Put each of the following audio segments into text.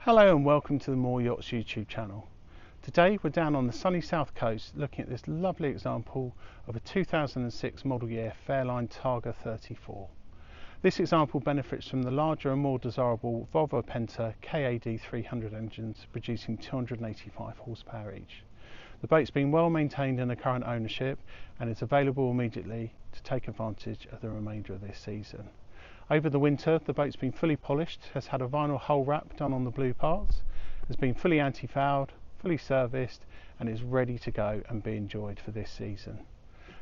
Hello and welcome to the Moore Yachts YouTube channel. Today we're down on the sunny south coast looking at this lovely example of a 2006 model year Fairline Targa 34. This example benefits from the larger and more desirable Volvo Penta KAD300 engines producing 285 horsepower each. The boat's been well maintained in the current ownership and is available immediately to take advantage of the remainder of this season. Over the winter, the boat's been fully polished, has had a vinyl hull wrap done on the blue parts, has been fully anti-fouled, fully serviced, and is ready to go and be enjoyed for this season.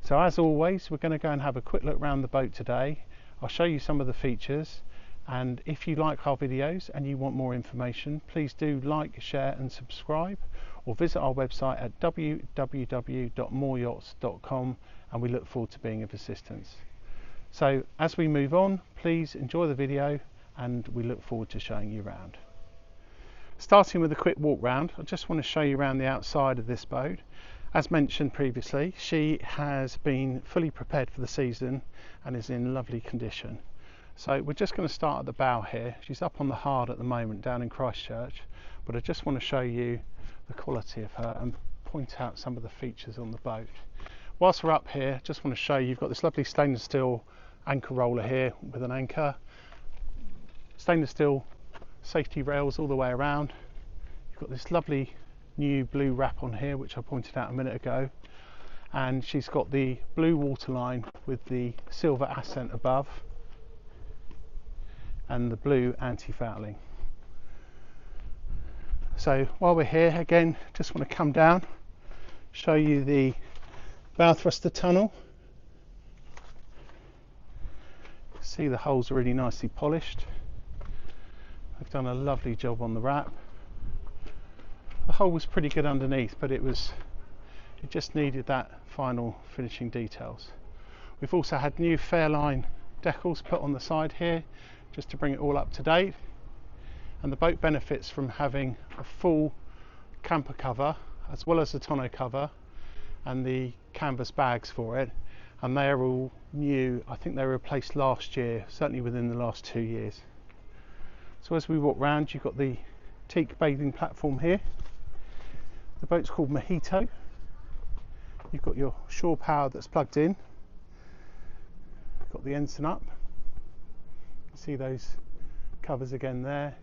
So as always, we're going to go and have a quick look around the boat today. I'll show you some of the features, and if you like our videos and you want more information, please do like, share and subscribe, or visit our website at www.mooreyachts.com, and we look forward to being of assistance. So as we move on, please enjoy the video and we look forward to showing you around. Starting with a quick walk round, I just want to show you around the outside of this boat. As mentioned previously, she has been fully prepared for the season and is in lovely condition. So we're just going to start at the bow here. She's up on the hard at the moment down in Christchurch, but I just want to show you the quality of her and point out some of the features on the boat. Whilst we're up here, just want to show you, you've got this lovely stainless steel anchor roller here with an anchor, stainless steel safety rails all the way around. You've got this lovely new blue wrap on here which I pointed out a minute ago, and she's got the blue waterline with the silver accent above and the blue anti-fouling. So while we're here, again, just want to come down, show you the bow thruster tunnel. See the holes are really nicely polished. I've done a lovely job on the wrap. The hull was pretty good underneath, but it just needed that final finishing details. We've also had new Fairline decals put on the side here just to bring it all up to date, and the boat benefits from having a full camper cover as well as the tonneau cover and the canvas bags for it, and they are all new. I think they were replaced last year, certainly within the last 2 years. So as we walk round, you've got the teak bathing platform here. The boat's called Mojito. You've got your shore power that's plugged in. You've got the ensign up. You see those covers again there.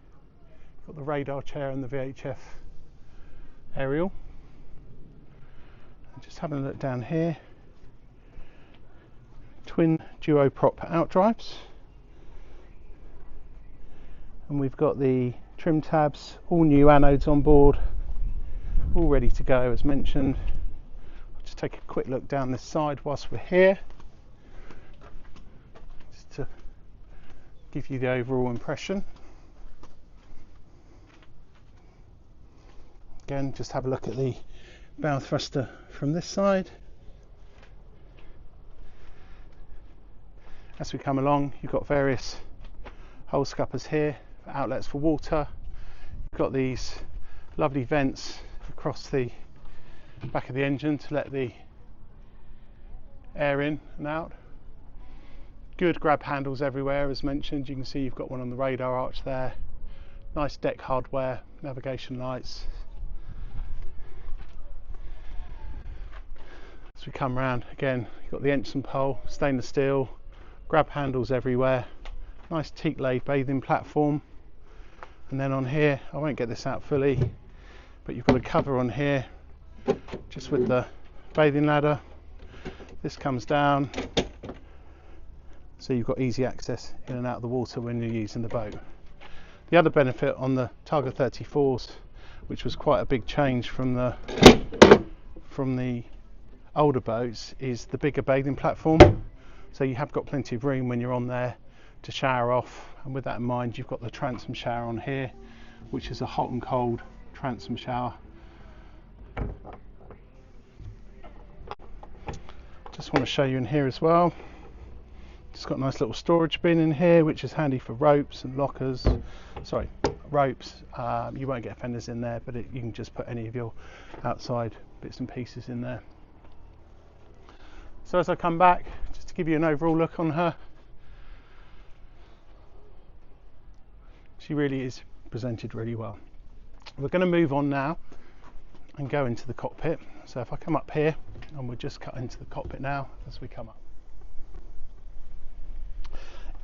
You've got the radar chair and the VHF aerial. And just having a look down here. Twin duo prop outdrives, and we've got the trim tabs, all new anodes on board, all ready to go as mentioned. I'll just take a quick look down this side whilst we're here, just to give you the overall impression. Again, just have a look at the bow thruster from this side. As we come along, you've got various hole scuppers here for outlets for water. You've got these lovely vents across the back of the engine to let the air in and out. Good grab handles everywhere as mentioned. You can see you've got one on the radar arch there. Nice deck hardware, navigation lights. As we come around, again, you've got the ensign pole, stainless steel, grab handles everywhere, nice teak laid bathing platform, and then on here, I won't get this out fully, but you've got a cover on here just with the bathing ladder. This comes down, so you've got easy access in and out of the water when you're using the boat. The other benefit on the Targa 34s, which was quite a big change from the older boats, is the bigger bathing platform. So you have got plenty of room when you're on there to shower off, and with that in mind, you've got the transom shower on here, which is a hot and cold transom shower. Just want to show you in here as well. Just got a nice little storage bin in here, which is handy for ropes and lockers. Sorry, ropes. You won't get fenders in there, but you can just put any of your outside bits and pieces in there. So as I come back, just to give you an overall look on her, she really is presented really well. We're going to move on now and go into the cockpit. So if I come up here, and we'll just cut into the cockpit now as we come up.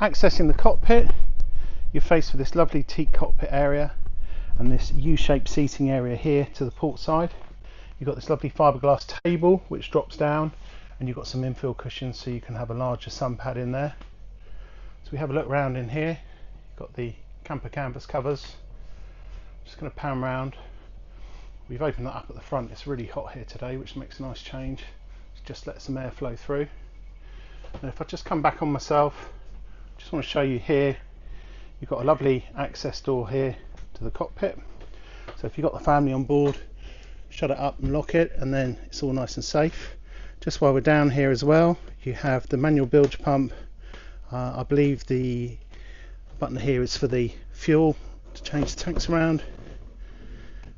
Accessing the cockpit, you're faced with this lovely teak cockpit area and this U-shaped seating area here to the port side. You've got this lovely fiberglass table which drops down, and you've got some infill cushions so you can have a larger sun pad in there. So we have a look around in here. You've got the camper canvas covers. Just going to pan around. We've opened that up at the front. It's really hot here today, which makes a nice change. Just let some air flow through. And if I just come back on myself, just want to show you here, you've got a lovely access door here to the cockpit. So if you've got the family on board, shut it up and lock it, and then it's all nice and safe. Just while we're down here as well, you have the manual bilge pump. I believe the button here is for the fuel to change the tanks around,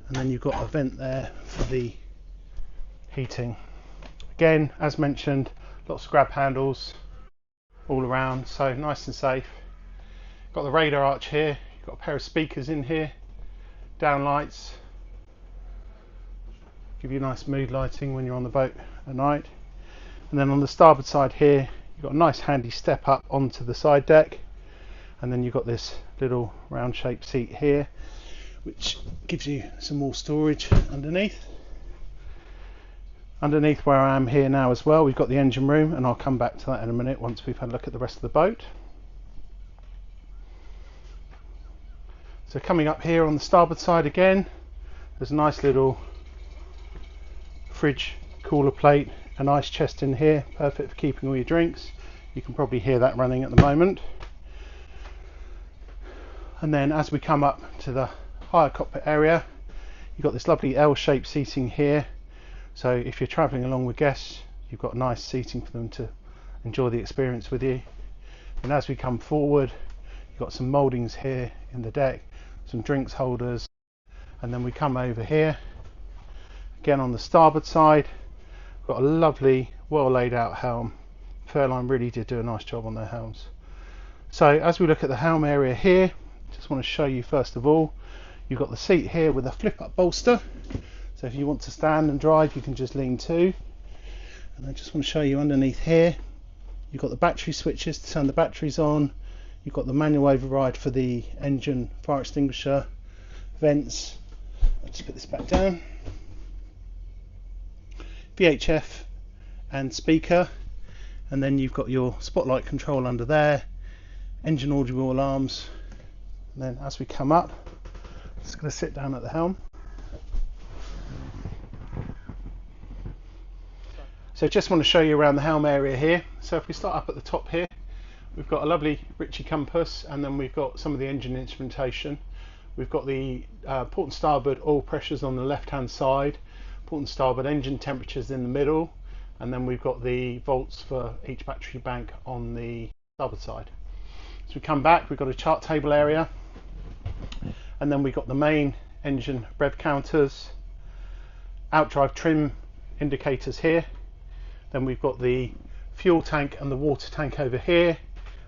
and then you've got a vent there for the heating. Again, as mentioned, lots of grab handles all around, so nice and safe. Got the radar arch here, you've got a pair of speakers in here, down lights, give you nice mood lighting when you're on the boat at night. And then on the starboard side here, you've got a nice handy step up onto the side deck, and then you've got this little round shaped seat here which gives you some more storage underneath. Underneath where I am here now as well, we've got the engine room, and I'll come back to that in a minute once we've had a look at the rest of the boat. So coming up here on the starboard side again, there's a nice little fridge cooler plate, an ice chest in here, perfect for keeping all your drinks. You can probably hear that running at the moment. And then as we come up to the higher cockpit area, you've got this lovely L-shaped seating here. So if you're travelling along with guests, you've got nice seating for them to enjoy the experience with you. And as we come forward, you've got some mouldings here in the deck, some drinks holders, and then we come over here. Again on the starboard side, we've got a lovely, well laid out helm. Fairline really did do a nice job on their helms. So as we look at the helm area here, just want to show you first of all, you've got the seat here with a flip up bolster. So if you want to stand and drive, you can just lean to. And I just want to show you underneath here, you've got the battery switches to turn the batteries on. You've got the manual override for the engine fire extinguisher, vents. I'll just put this back down. VHF and speaker. And then you've got your spotlight control under there, engine audible alarms. And then as we come up, I'm just going to sit down at the helm. So just want to show you around the helm area here. So if we start up at the top here, we've got a lovely Ritchie compass, and then we've got some of the engine instrumentation. We've got the port and starboard oil pressures on the left hand side, port and starboard engine temperatures in the middle, and then we've got the volts for each battery bank on the starboard side. As we come back, we've got a chart table area, and then we've got the main engine rev counters, outdrive trim indicators here. Then we've got the fuel tank and the water tank over here,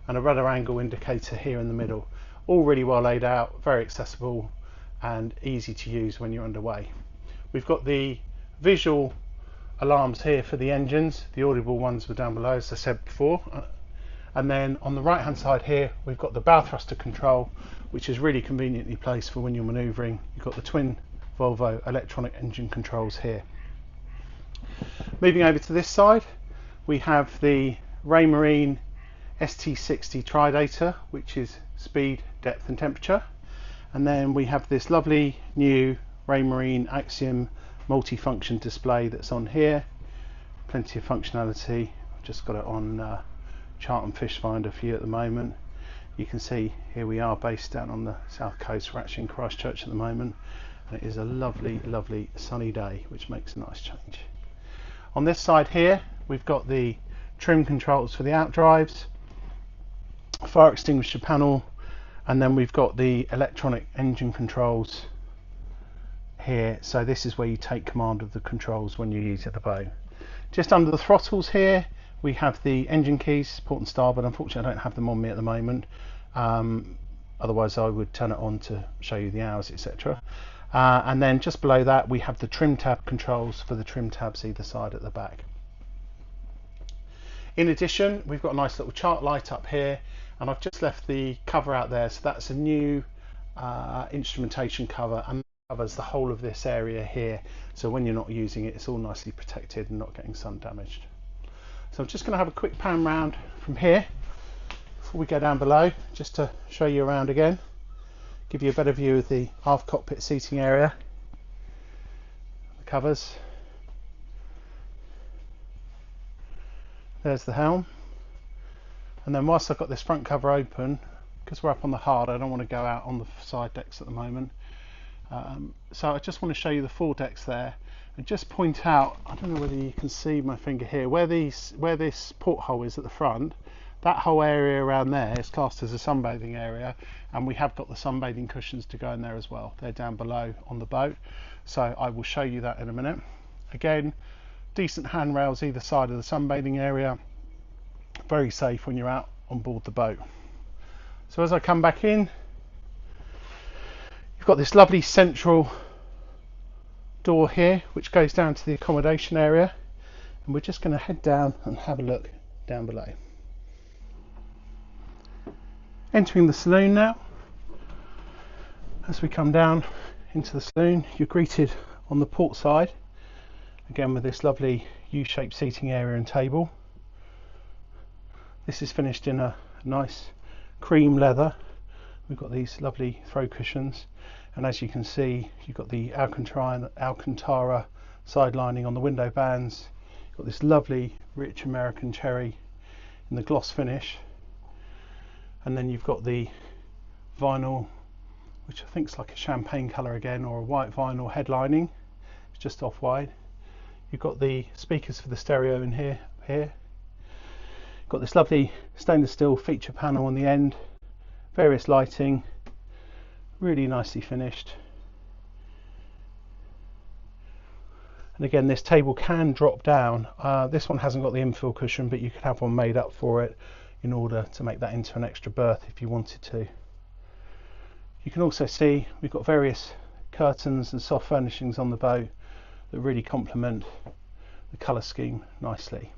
and a rudder angle indicator here in the middle. All really well laid out, very accessible and easy to use when you're underway. We've got the visual alarms here for the engines. The audible ones were down below, as I said before. And then on the right hand side here, we've got the bow thruster control, which is really conveniently placed for when you're manoeuvring. You've got the twin Volvo electronic engine controls here. Moving over to this side, we have the Raymarine ST60 Tridata, which is speed, depth and temperature. And then we have this lovely new Raymarine Axiom multi-function display that's on here. Plenty of functionality. I've just got it on chart and fish finder for you at the moment. You can see here we are based down on the south coast. We're actually in Christchurch at the moment, and it is a lovely, lovely sunny day, which makes a nice change. On this side here, we've got the trim controls for the outdrives, fire extinguisher panel, and then we've got the electronic engine controls here. So this is where you take command of the controls when you're using the boat. Just under the throttles here, we have the engine keys, port and starboard. Unfortunately, I don't have them on me at the moment. Otherwise, I would turn it on to show you the hours, etc. and then just below that we have the trim tab controls for the trim tabs either side at the back. In addition, we've got a nice little chart light up here, and I've just left the cover out there, so that's a new instrumentation cover, and covers the whole of this area here, so when you're not using it, it's all nicely protected and not getting sun damaged. So I'm just going to have a quick pan round from here before we go down below, just to show you around again, give you a better view of the aft cockpit seating area, the covers. There's the helm, and then whilst I've got this front cover open, because we're up on the hard, I don't want to go out on the side decks at the moment, so I just want to show you the fore decks there and just point out, I don't know whether you can see my finger here, where this porthole is at the front, that whole area around there is classed as a sunbathing area, and we have got the sunbathing cushions to go in there as well. They're down below on the boat, so I will show you that in a minute. Again, decent handrails either side of the sunbathing area, very safe when you're out on board the boat. So as I come back in, you've got this lovely central door here which goes down to the accommodation area, and we're just going to head down and have a look down below. Entering the saloon now. As we come down into the saloon, you're greeted on the port side again with this lovely U-shaped seating area and table. This is finished in a nice cream leather. We've got these lovely throw cushions, and as you can see, you've got the Alcantara side lining on the window bands. You've got this lovely rich American cherry in the gloss finish, and then you've got the vinyl, which I think is like a champagne colour again, or a white vinyl headlining. It's just off white. You've got the speakers for the stereo in here. You've got this lovely stainless steel feature panel on the end, various lighting, really nicely finished. And again, this table can drop down. This one hasn't got the infill cushion, but you could have one made up for it in order to make that into an extra berth if you wanted to. You can also see we've got various curtains and soft furnishings on the boat that really complement the colour scheme nicely.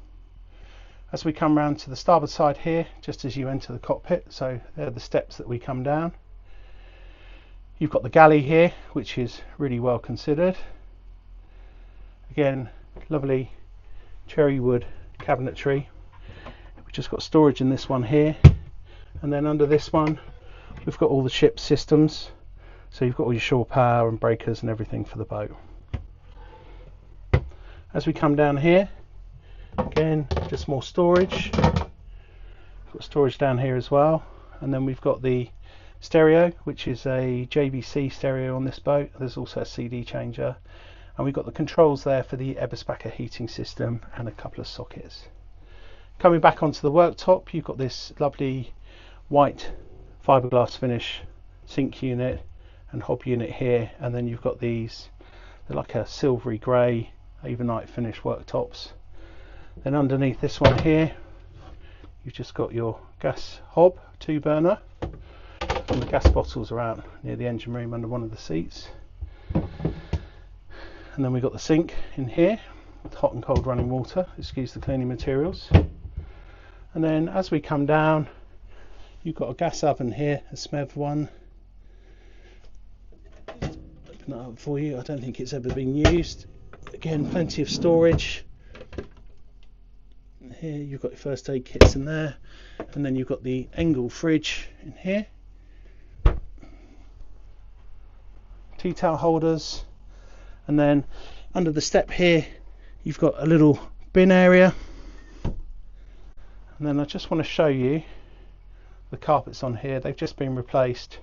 As we come round to the starboard side here, just as you enter the cockpit, so they're the steps that we come down. You've got the galley here, which is really well considered. Again, lovely cherry wood cabinetry. We've just got storage in this one here, and then under this one we've got all the ship's systems, so you've got all your shore power and breakers and everything for the boat. As we come down here, again, just more storage. We've got storage down here as well, and then we've got the stereo, which is a JVC stereo on this boat. There's also a CD changer, and we've got the controls there for the Eberspacher heating system and a couple of sockets. Coming back onto the worktop, you've got this lovely white fiberglass finish sink unit and hob unit here, and then you've got these, they're like a silvery grey Avonite finish worktops. Then underneath this one here, you've just got your gas hob, 2-burner, and the gas bottles are out near the engine room under one of the seats. And then we've got the sink in here with hot and cold running water, excuse the cleaning materials. And then as we come down, you've got a gas oven here, a SMEV one. Open that up for you. I don't think it's ever been used. Again, plenty of storage. Here you've got your first aid kits in there, and then you've got the Engel fridge in here. Tea towel holders, and then under the step here you've got a little bin area. And then I just want to show you the carpets on here. They've just been replaced.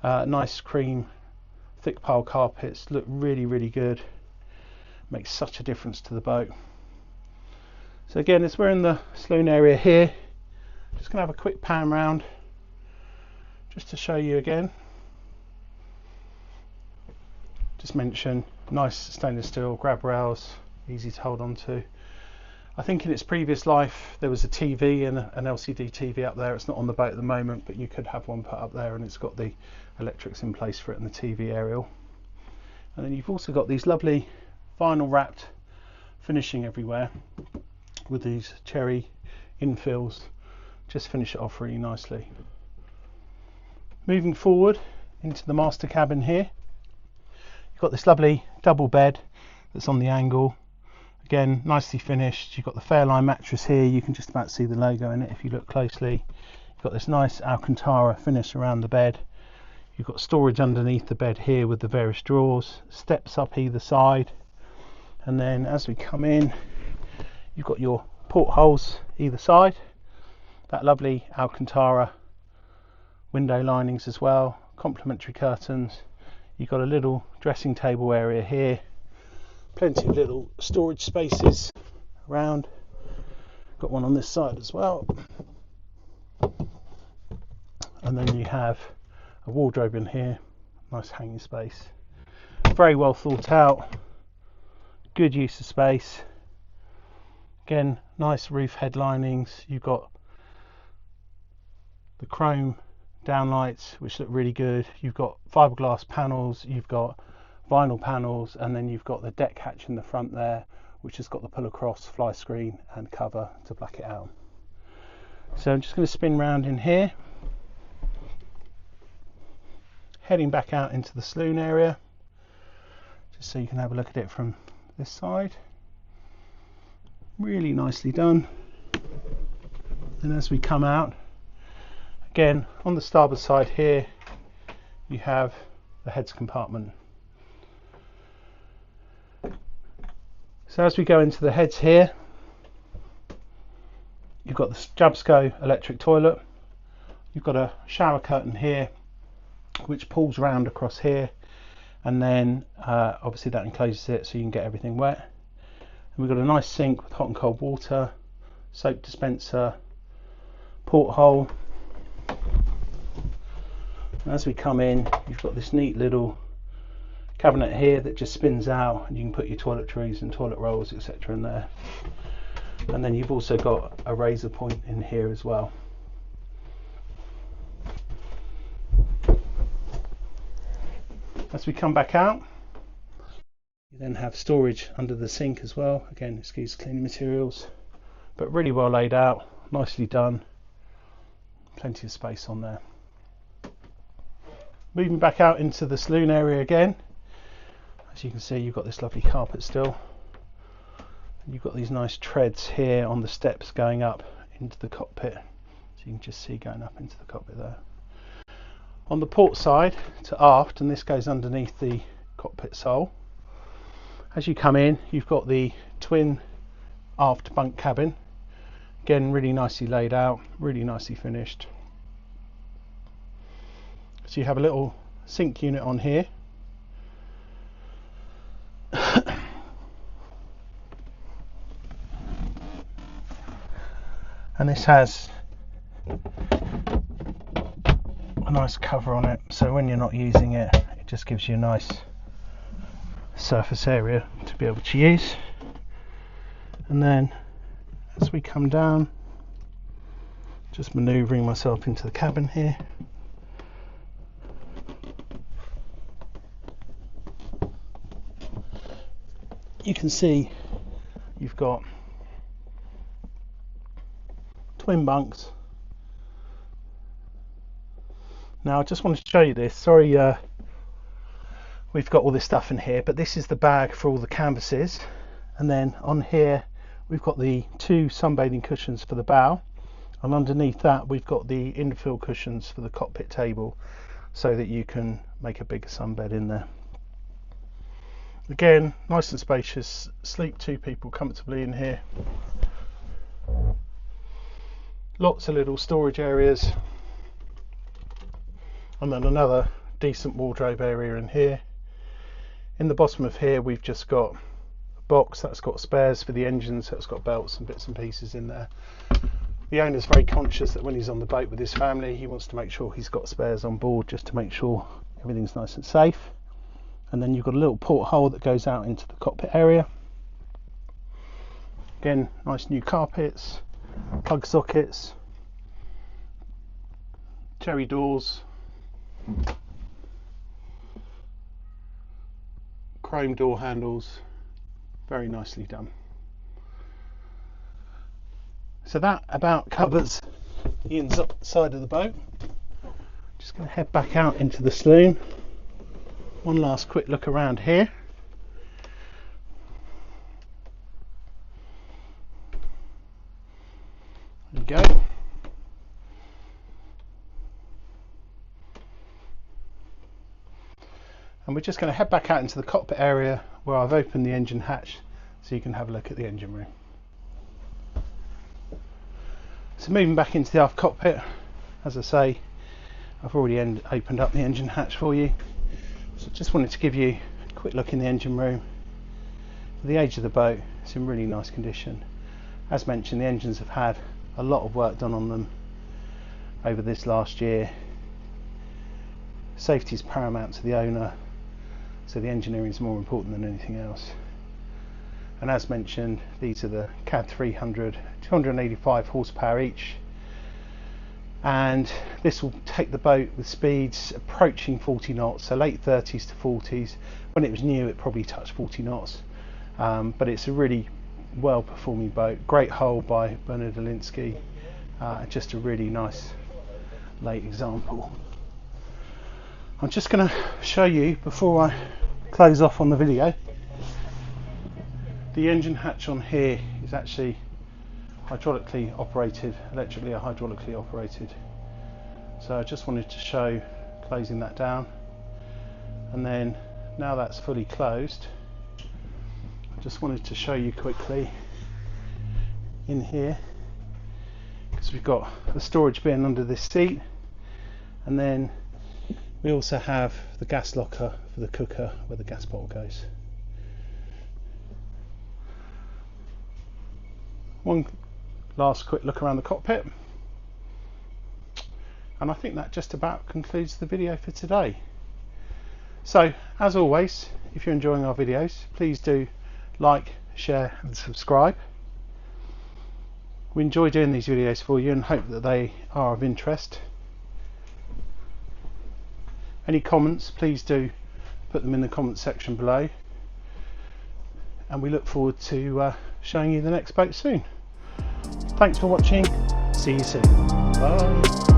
Nice cream thick pile carpets, look really good. Makes such a difference to the boat. So again, as we're in the saloon area here, just going to have a quick pan round just to show you again. Just mention nice stainless steel grab rails, easy to hold on to. I think in its previous life there was a TV and an LCD TV up there. It's not on the boat at the moment, but you could have one put up there, and it's got the electrics in place for it and the TV aerial. And then you've also got these lovely vinyl wrapped finishing everywhere with these cherry infills. Just finish it off really nicely. Moving forward into the master cabin here, you've got this lovely double bed that's on the angle. Again, nicely finished. You've got the Fairline mattress here. You can just about see the logo in it if you look closely. You've got this nice Alcantara finish around the bed. You've got storage underneath the bed here with the various drawers, steps up either side, and then as we come in, you've got your portholes either side. That lovely Alcantara window linings as well, complementary curtains. You've got a little dressing table area here, plenty of little storage spaces around. Got one on this side as well, and then you have a wardrobe in here, nice hanging space, very well thought out, good use of space. Again, nice roof headlinings. You've got the chrome downlights which look really good. You've got fiberglass panels, you've got vinyl panels, and then you've got the deck hatch in the front there which has got the pull across fly screen and cover to black it out. So I'm just going to spin round in here, heading back out into the saloon area just so you can have a look at it from this side. Really nicely done. And as we come out, again on the starboard side here, you have the heads compartment. So as we go into the heads here, you've got the Jabsco electric toilet. You've got a shower curtain here which pulls round across here, and then obviously that encloses it so you can get everything wet. And we've got a nice sink with hot and cold water, soap dispenser, porthole. And as we come in, you've got this neat little cabinet here that just spins out, and you can put your toiletries and toilet rolls etc. in there. And then you've also got a razor point in here as well. As we come back out, you then have storage under the sink as well. Again, excuse cleaning materials, but really well laid out, nicely done, plenty of space on there. Moving back out into the saloon area again, as you can see, you've got this lovely carpet still, and you've got these nice treads here on the steps going up into the cockpit, so you can just see going up into the cockpit there. On the port side to aft, and this goes underneath the cockpit sole, as you come in, you've got the twin aft bunk cabin. Again, really nicely laid out, really nicely finished. So you have a little sink unit on here. And this has a nice cover on it, so when you're not using it, it just gives you a nice surface area to be able to use. And then as we come down, just manoeuvring myself into the cabin here, you can see you've got twin bunks. Now I just wanted to show you this, sorry we've got all this stuff in here, but this is the bag for all the canvases, and then on here we've got the two sunbathing cushions for the bow, and underneath that we've got the infill cushions for the cockpit table so that you can make a bigger sunbed in there. Again, nice and spacious, sleep two people comfortably in here. Lots of little storage areas, and then another decent wardrobe area in here. In the bottom of here we've just got a box that's got spares for the engines, so it's got belts and bits and pieces in there. The owner's very conscious that when he's on the boat with his family, he wants to make sure he's got spares on board just to make sure everything's nice and safe. And then you've got a little porthole that goes out into the cockpit area. Again, nice new carpets, plug sockets, cherry doors, chrome door handles, very nicely done. So that about covers the inside of the boat. Just going to head back out into the saloon. One last quick look around here. There we go. And we're just going to head back out into the cockpit area where I've opened the engine hatch so you can have a look at the engine room. So moving back into the aft cockpit, as I say, I've already opened up the engine hatch for you. So just wanted to give you a quick look in the engine room. For the age of the boat, it's in really nice condition. As mentioned, the engines have had a lot of work done on them over this last year. Safety is paramount to the owner, so the engineering is more important than anything else. And as mentioned, these are the KAD300, 285 horsepower each, and this will take the boat with speeds approaching 40 knots, so late 30s to 40s. When it was new it probably touched 40 knots, but it's a really well performing boat. Great hull by Bernard Alinsky, just a really nice late example. I'm just going to show you before I close off on the video. The engine hatch on here is actually hydraulically operated, electrically or hydraulically operated. So I just wanted to show closing that down, and then now that's fully closed, I just wanted to show you quickly in here, because we've got the storage bin under this seat, and then we also have the gas locker for the cooker where the gas bottle goes. One last quick look around the cockpit, and I think that just about concludes the video for today. So as always, if you're enjoying our videos, please do like, share and subscribe. We enjoy doing these videos for you and hope that they are of interest. Any comments, please do put them in the comments section below, and we look forward to showing you the next boat soon. Thanks for watching, see you soon, bye.